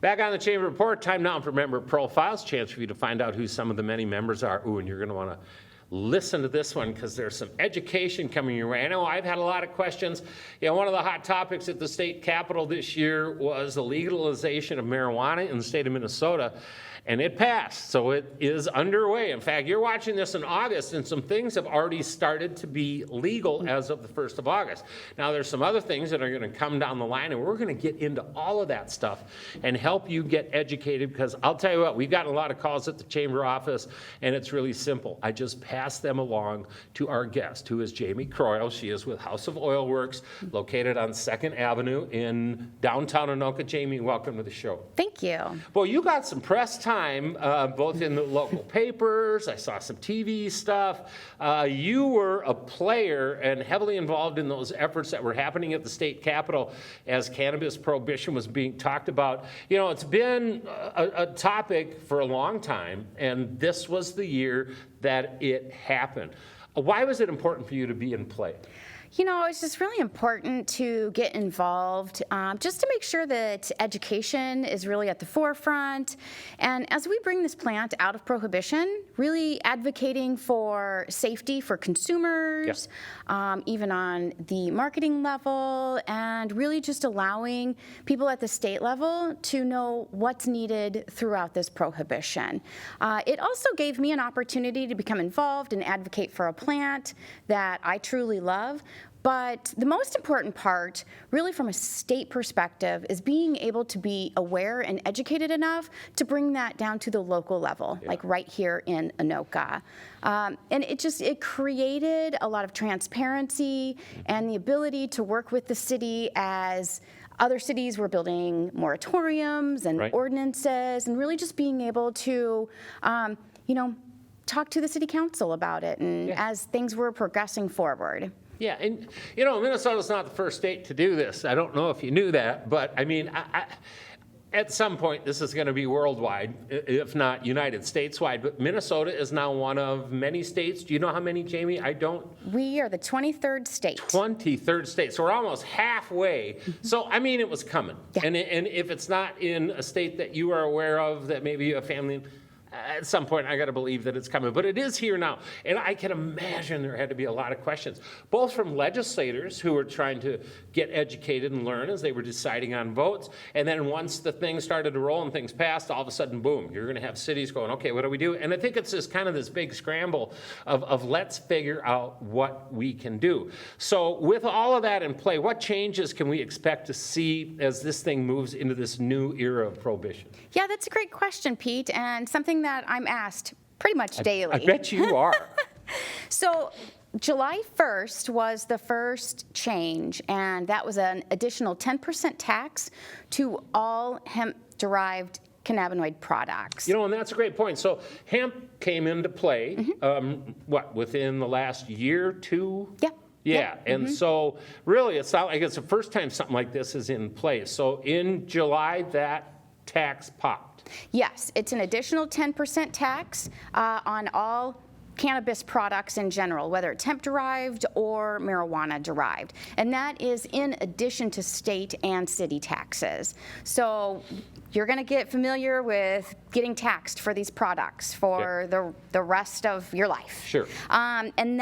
Back on the Chamber Report, time now for member profiles. Chance for you to find out who some of the many members are. Ooh, and you're going to want to listen to this one because there's some education coming your way. I know I've had a lot of questions. You know, one of the hot topics at the state capitol this year was the legalization of marijuana in the state of Minnesota. And it passed, so it is underway. In fact, you're watching this in August, and some things have already started to be legal as of the 1st of August. Now, there's some other things that are going to come down the line, and we're going to get into all of that stuff and help you get educated, because I'll tell you what, we've gotten a lot of calls at the Chamber office, and it's really simple. I just pass them along to our guest, who is Jamie Croyle. She is with House of Oilworx, located on 2nd Avenue in downtown Anoka. Jamie, welcome to the show. Thank you. Well, you got some press time, both in the local papers. I saw some TV stuff. You were a player and heavily involved in those efforts that were happening at the state capitol as cannabis prohibition was being talked about. You know, it's been a topic for a long time, and this was the year that it happened. Why was it important for you to be in play? You know, it's just really important to get involved, just to make sure that education is really at the forefront. And as we bring this plant out of prohibition, really advocating for safety for consumers, even on the marketing level, and really just allowing people at the state level to know what's needed throughout this prohibition. It also gave me an opportunity to become involved and advocate for a plant that I truly love. But the most important part, really from a state perspective, is being able to be aware and educated enough to bring that down to the local level, like right here in Anoka. And it created a lot of transparency and the ability to work with the city as other cities were building moratoriums and ordinances, and really just being able to, you know, talk to the city council about it, and as things were progressing forward. Yeah, and you know, Minnesota's not the first state to do this. I don't know if you knew that, but I mean, at some point this is going to be worldwide, if not United States-wide, but Minnesota is now one of many states. Do you know how many, Jamie? I don't. We are the 23rd state. 23rd state, so we're almost halfway. So, I mean, it was coming. And if it's not in a state that you are aware of, that maybe you have family, at some point, I got to believe that it's coming. But it is here now. And I can imagine there had to be a lot of questions, both from legislators who were trying to get educated and learn as they were deciding on votes. And then once the thing started to roll and things passed, all of a sudden, boom, you're going to have cities going, okay, what do we do? And I think it's just kind of this big scramble of let's figure out what we can do. So with all of that in play, what changes can we expect to see as this thing moves into this new era of prohibition? Yeah, that's a great question, Pete, and something that I'm asked pretty much daily. I bet you are. So July 1st was the first change, and that was an additional 10% tax to all hemp-derived cannabinoid products. You know, and that's a great point. So hemp came into play, within the last year, two? Yeah, and so really it's not like it's the first time something like this is in place. So in July, that tax popped. Yes, it's an additional 10% tax on all cannabis products in general, whether it's hemp-derived or marijuana-derived. And that is in addition to state and city taxes. So you're going to get familiar with getting taxed for these products for the rest of your life. Sure. And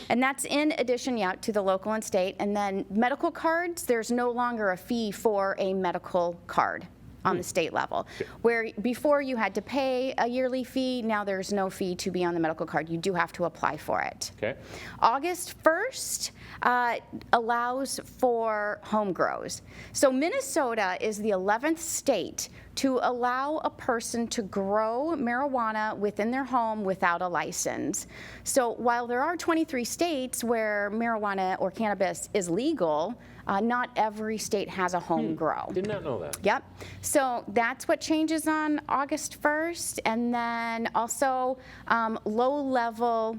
that's in addition, to the local and state. And then medical cards, there's no longer a fee for a medical card on the state level. Where before you had to pay a yearly fee, now there's no fee to be on the medical card. You do have to apply for it. Okay. August 1st allows for home grows. So Minnesota is the 11th state to allow a person to grow marijuana within their home without a license. So while there are 23 states where marijuana or cannabis is legal, not every state has a home grow. Did not know that. Yep. So that's what changes on August 1st. And then also low-level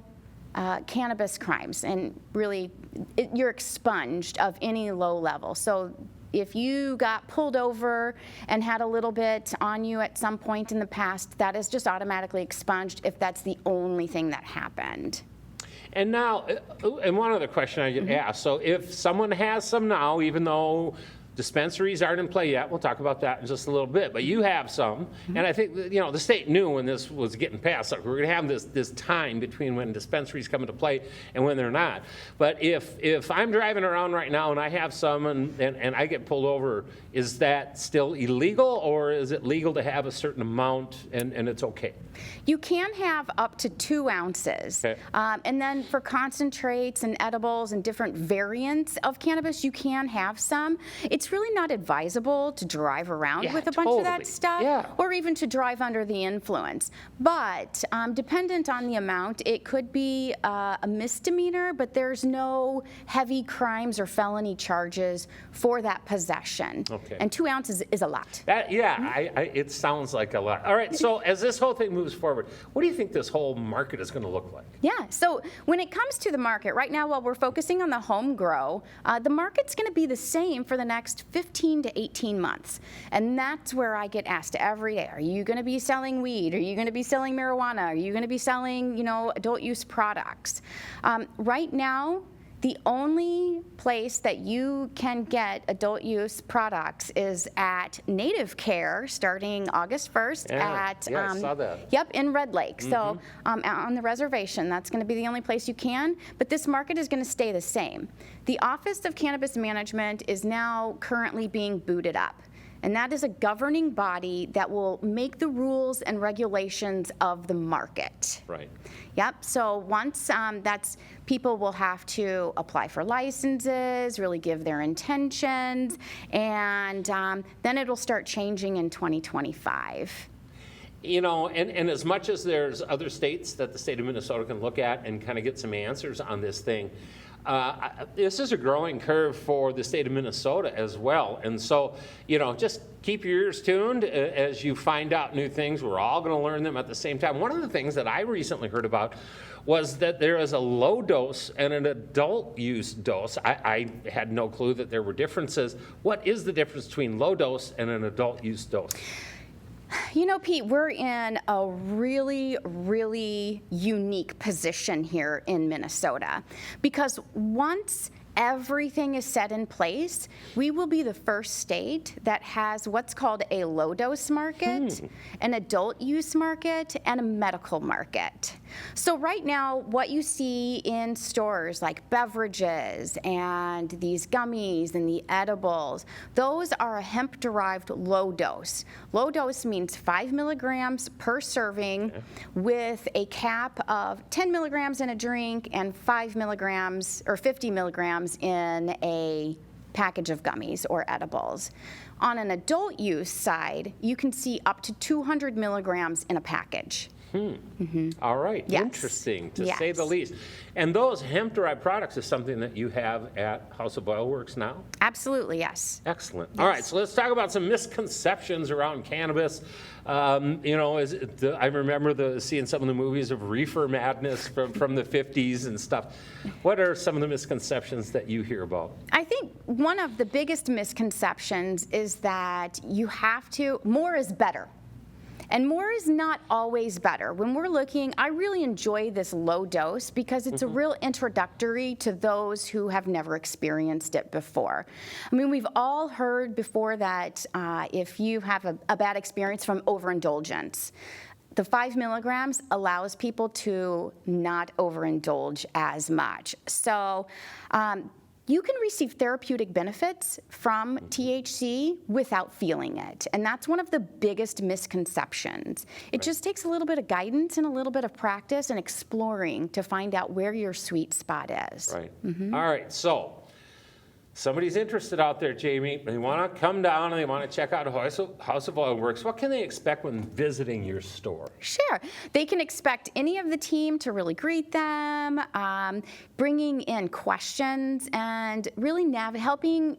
cannabis crimes. And really, you're expunged of any low level. So if you got pulled over and had a little bit on you at some point in the past, that is just automatically expunged if that's the only thing that happened. And now, and one other question I get asked, so if someone has some now, even though Dispensaries aren't in play yet. We'll talk about that in just a little bit. But you have some, and I think that, the state knew when this was getting passed, like, we're going to have this time between when dispensaries come into play and when they're not. But if I'm driving around right now and I have some and I get pulled over, is that still illegal, or is it legal to have a certain amount and it's okay? You can have up to 2 ounces. Okay. And then for concentrates and edibles and different variants of cannabis, you can have some. It's really not advisable to drive around with a bunch of that totally. stuff, Yeah. or even to drive under the influence. But dependent on the amount, it could be a misdemeanor, but there's no heavy crimes or felony charges for that possession. Okay. And 2 ounces is a lot. It sounds like a lot. All right, so as this whole thing moves forward, what do you think this whole market is going to look like? Yeah, so when it comes to the market, right now, while we're focusing on the home grow, the market's going to be the same for the next 15 to 18 months. And that's where I get asked every day, are you going to be selling weed? Are you going to be selling marijuana? Are you going to be selling, adult use products? Right now, the only place that you can get adult use products is at Native Care starting August 1st I saw that. Yep, in Red Lake. So on the reservation, that's going to be the only place you can. But this market is going to stay the same. The Office of Cannabis Management is now currently being booted up. And that is a governing body that will make the rules and regulations of the market. Right. Yep, so once people will have to apply for licenses, really give their intentions, and then it'll start changing in 2025. And as much as there's other states that the state of Minnesota can look at and kind of get some answers on this thing, this is a growing curve for the state of Minnesota as well. And so, just keep your ears tuned as you find out new things. We're all going to learn them at the same time. One of the things that I recently heard about was that there is a low dose and an adult use dose. I had no clue that there were differences. What is the difference between low dose and an adult use dose? Pete, we're in a really, really unique position here in Minnesota because once everything is set in place, we will be the first state that has what's called a low-dose market, an adult use market, and a medical market. So right now, what you see in stores like beverages and these gummies and the edibles, those are a hemp-derived low dose. Low dose means 5 milligrams per serving with a cap of 10 milligrams in a drink and 5 milligrams or 50 milligrams in a package of gummies or edibles. On an adult use side, you can see up to 200 milligrams in a package. All right. Yes. Interesting, to say Yes. the least. And those hemp-derived products is something that you have at House of Oilworx now? Absolutely, yes. Excellent. All right, so let's talk about some misconceptions around cannabis. I remember seeing some of the movies of reefer madness from the 50s and stuff. What are some of the misconceptions that you hear about? I think one of the biggest misconceptions is that more is better. And more is not always better. When we're looking, I really enjoy this low dose because it's a real introductory to those who have never experienced it before. I mean, we've all heard before that if you have a bad experience from overindulgence, the 5 milligrams allows people to not overindulge as much. So, you can receive therapeutic benefits from THC without feeling it. And that's one of the biggest misconceptions. It just takes a little bit of guidance and a little bit of practice and exploring to find out where your sweet spot is. Right. All right, so somebody's interested out there, Jamie. They want to come down and they want to check out House of Oilworx. What can they expect when visiting your store? Sure. They can expect any of the team to really greet them, bringing in questions, and really helping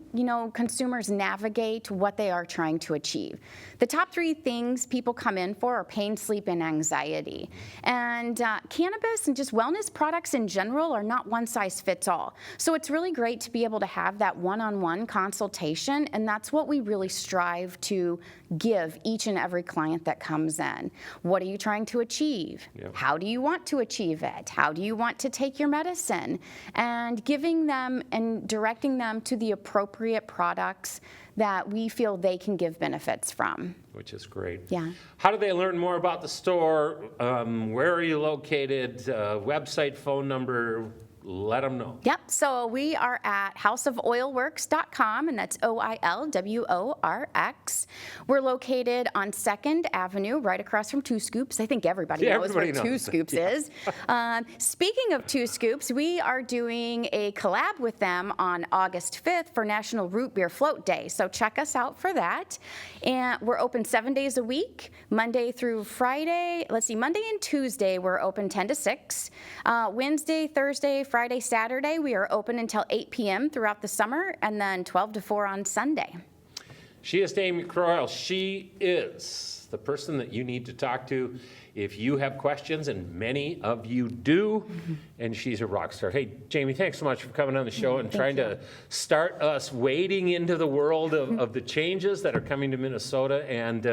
consumers navigate what they are trying to achieve. The top 3 things people come in for are pain, sleep, and anxiety. And cannabis and just wellness products in general are not one size fits all. So it's really great to be able to have that one-on-one consultation, and that's what we really strive to give each and every client that comes in. What are you trying to achieve? Yep. How do you want to achieve it? How do you want to take your medicine? And giving them and directing them to the appropriate products that we feel they can give benefits from. Which is great. Yeah. How do they learn more about the store? Where are you located? Website, phone number? Let them know. Yep, so we are at houseofoilworx.com, and that's OILWORX. We're located on 2nd Avenue, right across from Two Scoops. I think everybody knows everybody what Two knows. Scoops is. Speaking of Two Scoops, we are doing a collab with them on August 5th for National Root Beer Float Day, so check us out for that. And we're open 7 days a week, Monday through Friday. Let's see, Monday and Tuesday we're open 10 to 6. Wednesday, Thursday, Friday, Saturday, we are open until 8 p.m. throughout the summer, and then 12 to 4 on Sunday. She is Amy Croyle. She is the person that you need to talk to if you have questions, and many of you do, and she's a rock star. Hey, Jamie, thanks so much for coming on the show and trying to start us wading into the world of the changes that are coming to Minnesota, and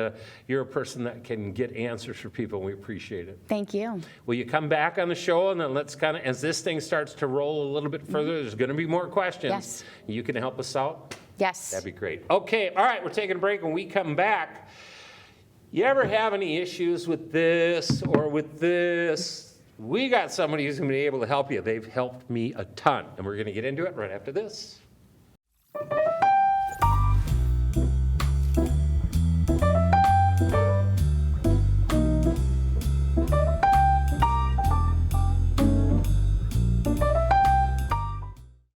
you're a person that can get answers for people, and we appreciate it. Thank you. Will you come back on the show, and then let's kind of, as this thing starts to roll a little bit further, there's going to be more questions. Yes. You can help us out? Yes. That'd be great. Okay, all right, we're taking a break. When we come back, you ever have any issues with this or with this? We got somebody who's going to be able to help you. They've helped me a ton, and we're going to get into it right after this.